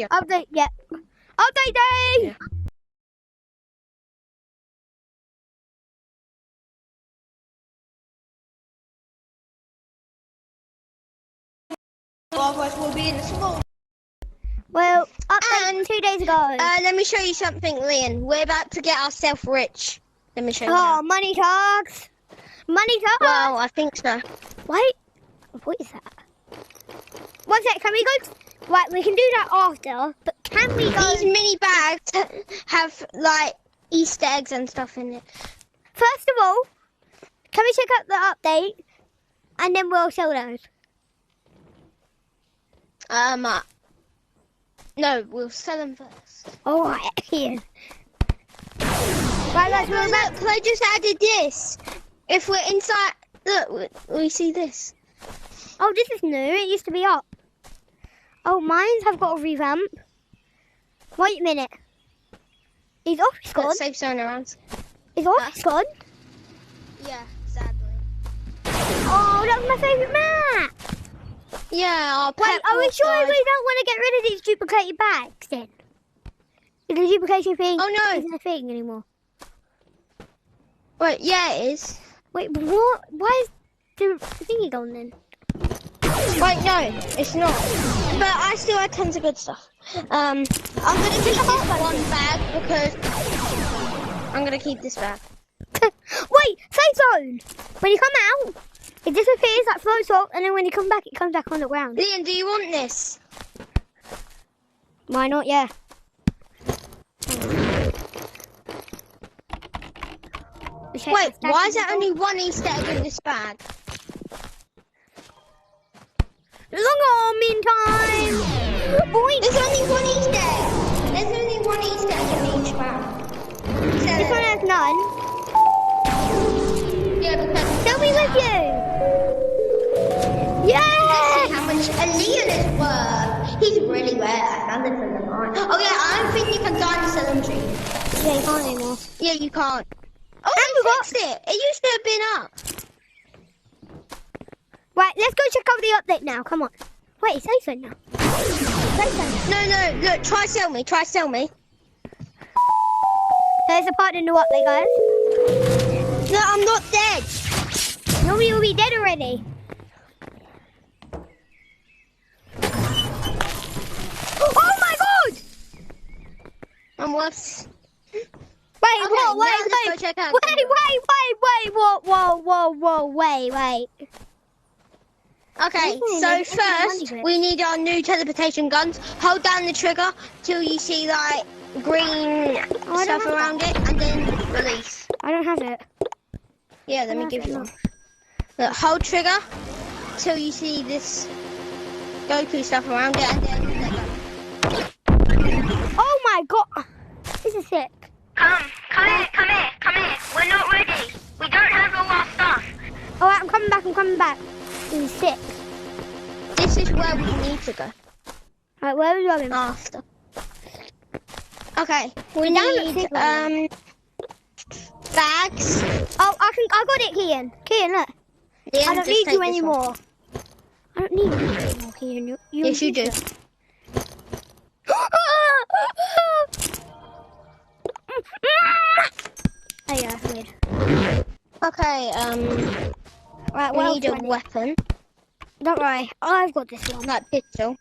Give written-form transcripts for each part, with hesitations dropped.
video. Update, yeah. Update day! Yeah. Otherwise, we'll be in the small. Well, update And 2 days ago. Let me show you something, Lian. We're about to get ourselves rich. Let me show you. Oh, how. money talks. Money talks. Well, I think so. Wait, what is that? One sec, can we go? Right, we can do that after, but can we go? These mini bags have like Easter eggs and stuff in it. First of all, can we check out the update, and then we'll sell those? No, we'll sell them first. All right, here. Right, guys, we're about. Look, I just added this. If we're inside, look, we see this. Oh, this is new. It used to be up. Oh, mines have got a revamp. Wait a minute. Is office gone? Safe zone around. Is office gone? Yeah, sadly. Oh, that's my favourite map. Yeah, our Wait, pet are we horse sure died. we don't want to get rid of these duplicated bags then? Is the duplication thing isn't a thing anymore? Wait, yeah, it is. Wait, but what? Why is the thingy gone then? Wait, no, it's not. But I still had tons of good stuff. I'm gonna keep this one bag because I'm gonna keep this bag. Wait, safe zone! When you come out, it disappears, like floats off, and then when you come back, it comes back on the ground. Lian, do you want this? Why not? Yeah. Wait, why is there only one Easter egg in this bag? Long arm in time! Boy! There's only one Easter egg. There's only one Easter egg in each bag. This one has none. Yeah, because Tell me with you! Yeah! let's see how much Lian is worth. He's really rare. I found it from the mine. Oh yeah, I don't think you can dinosaur them tree. Yeah, you can't anymore. Yeah, you can't. Oh, And we they fixed it. It used to have been up. Right, let's go check out the update now. Come on. Wait, it's open now. It's open. No, look, try sell me. There's a part in the update, guys. No, I'm not dead. You'll be dead already. Oh my god! I'm worse. Wait, Okay, what? now let's go check out. Wait. Okay, Ooh, so there's money first bits. we need our new teleportation guns. Hold down the trigger till you see like green I don't stuff have around it, and then release. I don't have it. Yeah, let me give you one. Look, hold trigger till you see this Goku stuff around it, and then let go. Oh my god! This is sick. Come here. We're not ready. We don't have all our stuff. Alright, I'm coming back. This is sick. This is where we need to go Alright, where are we going? after. Okay, we Down at need Sigma. bags. Oh, I got it, Kian. Kian, look. Yeah, I don't just need take you this anymore. one. I don't need you anymore, Kian. You Yes, you do. Oh yeah, that's weird. Okay, Right, we well, need a weapon, don't worry, I've got this one. like pistol.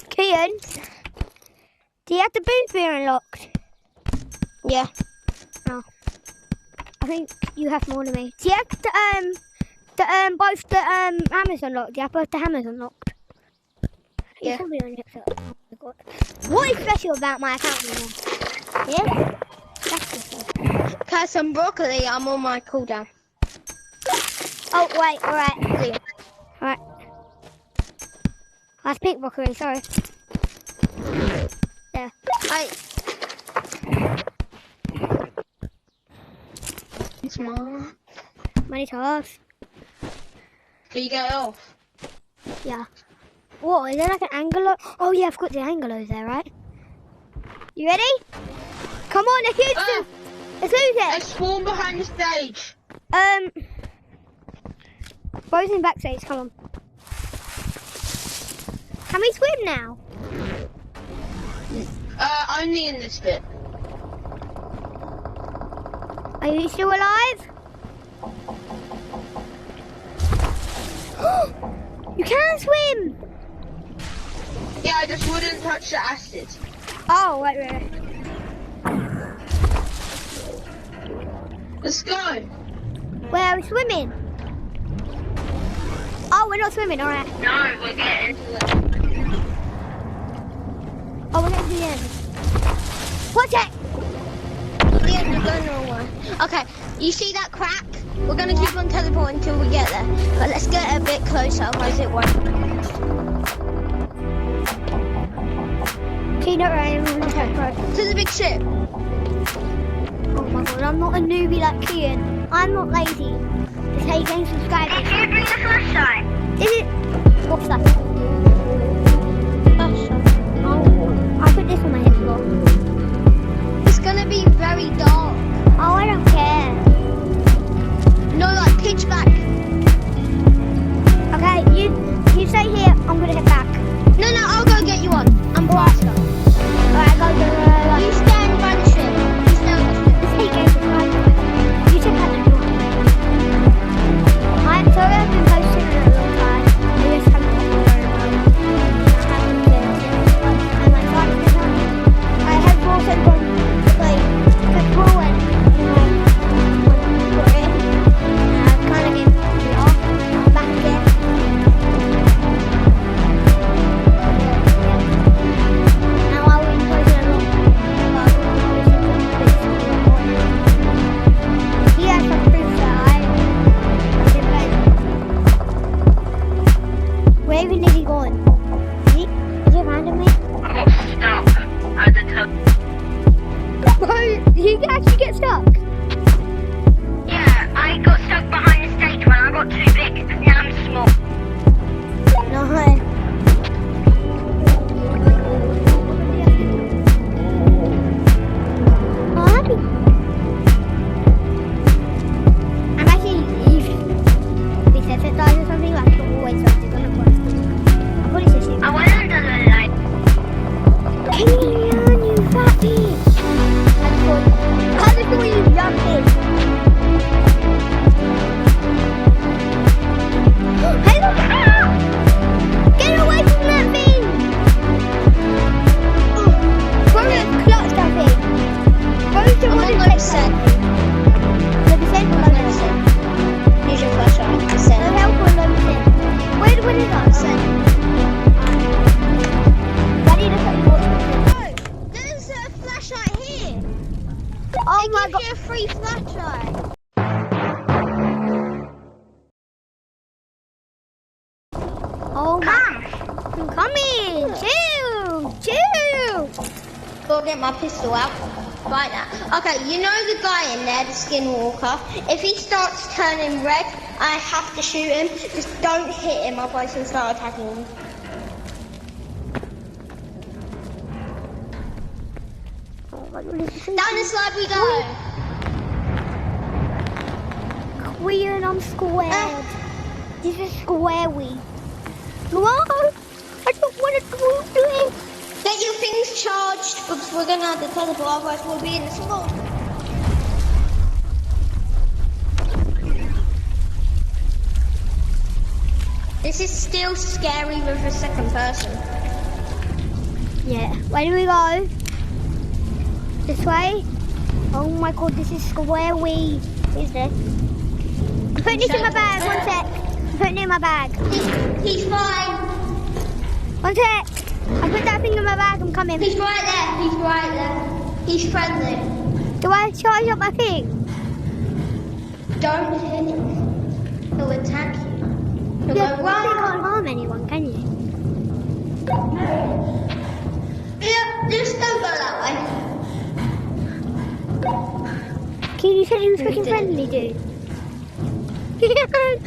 Kian, do you have the booth beer unlocked? Yeah. Oh, I think you have more than me. Do you have both the hammers unlocked? Do you have both the hammers unlocked? You Yeah. probably only have to- oh my god. What is special about my account anymore? Yeah? That's special. Cut some broccoli, I'm on my cooldown. Oh, wait, alright. Lian. Alright. That's pink broccoli, sorry. There. Smart. Money toss. Can you get it off? Yeah. What, is there like an angelo? Oh yeah, I've got the angelos there, right? You ready? Come on, let's use it. Let's lose it. Spawn behind the stage. Both in backstage, come on. Can we swim now? only in this bit. Are you still alive? You can swim! Yeah, I just wouldn't touch the acid. Oh, right. Let's go. Where are we swimming? Oh, we're not swimming, alright. No, we're getting. Oh, we're getting to the end. Watch it! Yeah, we're going the wrong way. Okay, you see that crack? We're gonna keep on teleporting until we get there. But let's get a bit closer, otherwise it won't. Okay, not right. Right. To the big ship. Oh my god, I'm not a newbie like Kian. I'm not lazy. Just how you gain subscribers. Did you bring the flashlight? Is it? What's that? Oh, I put this on my head floor. It's gonna be very dark. Oh, I don't care. No, like pitch black. Okay, you stay here. I'm gonna head back. No, I'll go get you on. I'm faster. Alright, go. You stand by the ship. You stand by the ship. This hate game subscribers. You check out the door. I'm sorry I've been posting in a long time. I just haven't been very well. I have also gone to play football and got in. And I've kind of given it off. I'm back again. Now I will be posting a lot. He has some proof that I did play. Where even is he going? Is he random me? I got stuck at the top. Bro, you actually get stuck. Yeah, I got stuck behind the stage when I got too big. Now I'm small. No. I'm actually, if it dies or something, like it always something on the forest. I'm probably just I went under the light. Kian, you fat bitch! I just saw you young bitch. Hey, look! Get away from that thing! Bro, let's clutch that thing. Bro, to I'm what on is low that? percent. The percent or low percent? Use your flashlight. No Percent. help or low percent? Where is that? Percent. Why do you look at me watching? No, there's a flashlight here. Oh It my gives god. you a free flashlight. Oh my. I'm coming. Chill. Go get my pistol out. Right now. Okay, you know the guy in there, the skinwalker? If he starts turning red, I have to shoot him. Just don't hit him, otherwise he'll start attacking me. Oh my god, this is so Down the slide we go. Queen, I'm squared. This is squarey. No, I don't want to do it. Get your things charged because we're gonna have to teleport, otherwise we'll be in the swamp. This is still scary with a second person. Yeah, where do we go? This way? Oh my god, this is squarey. What is this? I'm putting this in my bag, one sec. I'm putting it in my bag. He's fine. One sec. I put that thing in my bag, I'm coming. He's right there. He's right there. He's friendly. Do I charge up my thing? Don't hit him. He'll attack you. He'll Yeah, go, but you "Run." can't harm anyone, can you? Yeah, just don't go that way. Kian, you said he was We freaking did. friendly, dude. Kian!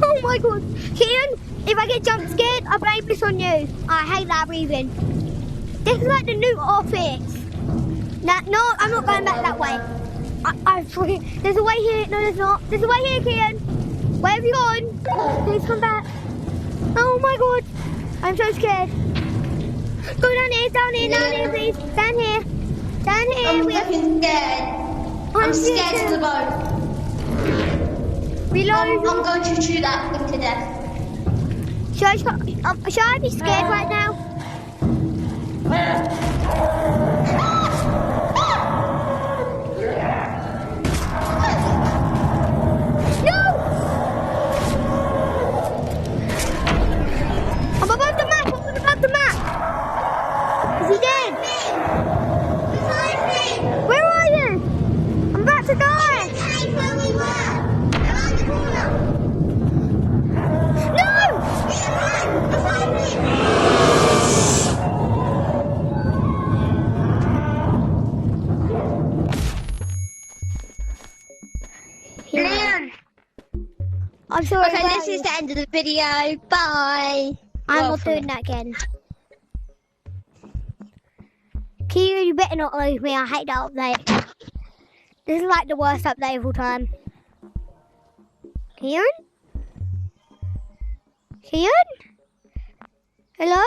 Oh my god! Kian, if I get jump scared, I blame this on you. I hate that breathing. This is like the new office. No, I'm not going back that way. I freaking... There's a way here. No, there's not. There's a way here, Kian. Where have you gone? Please come back. Oh my god. I'm so scared. Go down here, please. Down here. Down here. I'm fucking scared. I'm scared to go. Reload. I'm going to shoot that thing to death. Should I be scared right now? No! I'm above the map. I'm above the map. Is he dead? Where are you? I'm about to die. No! Leon. I'm sorry. Okay, this is the end of the video. Bye. I'm not doing that again. Kian, you better not lose me. I hate that update. This is like the worst update of all time. Kian? Kian? Hello?